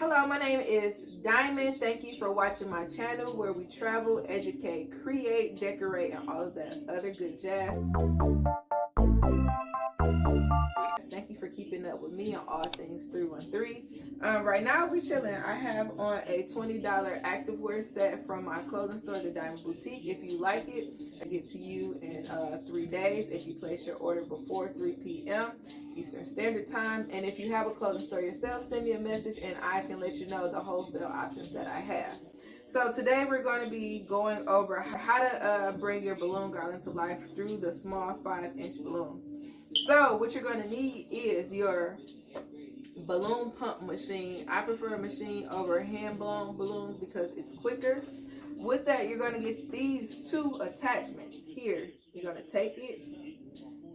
Hello, my name is Diamond. Thank you for watching my channel where we travel, educate, create, decorate, and all of that other good jazz. Thank you for keeping up with me on all things 313. Right now we're chilling. I have on a $20 activewear set from my clothing store, the Diamond Boutique. If you like it, I get to you in 3 days if you place your order before 3 p.m. Eastern Standard Time. And if you have a clothing store yourself, send me a message and I can let you know the wholesale options that I have. So today we're going to be going over how to bring your balloon garland to life through the small 5-inch balloons. So what you're going to need is your balloon pump machine. I prefer a machine over hand blown balloons because it's quicker. With that, you're going to get these two attachments here. You're going to take it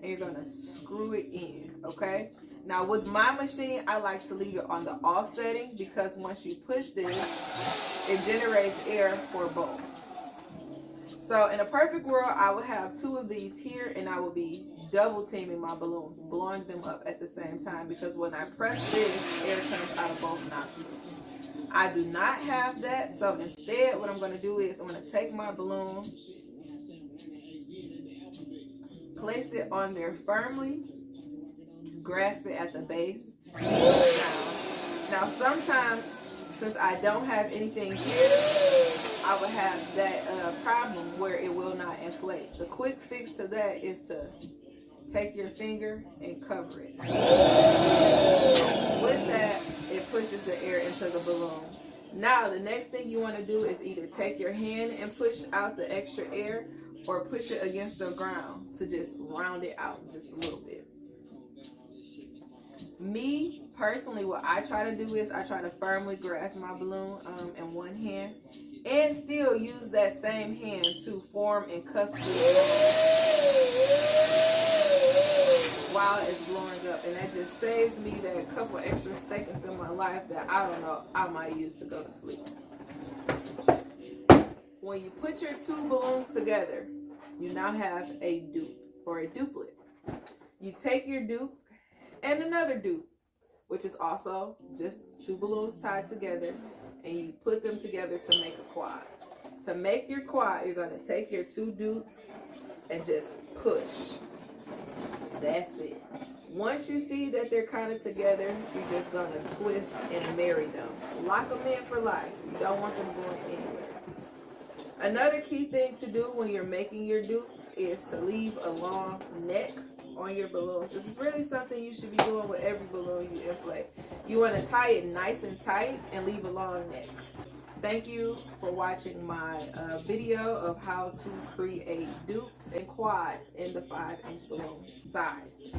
and you're going to screw it in, okay? Now with my machine, I like to leave it on the off setting because once you push this, it generates air for both. So in a perfect world, I would have two of these here and I will be double teaming my balloons, blowing them up at the same time, because when I press this, air comes out of both nostrils. I do not have that, so instead what I'm going to do is I'm going to take my balloon, place it on there firmly, grasp it at the base, and pull it down. Now sometimes, since I don't have anything here, I would have that problem where it will not inflate. The quick fix to that is to take your finger and cover it. With that, it pushes the air into the balloon. Now, the next thing you want to do is either take your hand and push out the extra air or push it against the ground to just round it out just a little bit. Me, personally, what I try to do is I try to firmly grasp my balloon in one hand and still use that same hand to form and cusp it while it's blowing up. And that just saves me that couple extra seconds in my life that I don't know I might use to go to sleep. When you put your two balloons together, you now have a dupe or a duplet. You take your dupe and another dupe, which is also just two balloons tied together, and you put them together to make a quad. To make your quad, you're going to take your two dupes and just push. That's it. Once you see that they're kind of together, you're just going to twist and marry them. Lock them in for life. You don't want them going anywhere. Another key thing to do when you're making your dupes is to leave a long neck on your balloons. This is really something you should be doing with every balloon you inflate. You want to tie it nice and tight and leave a long neck. Thank you for watching my video of how to create dupes and quads in the 5-inch balloon size.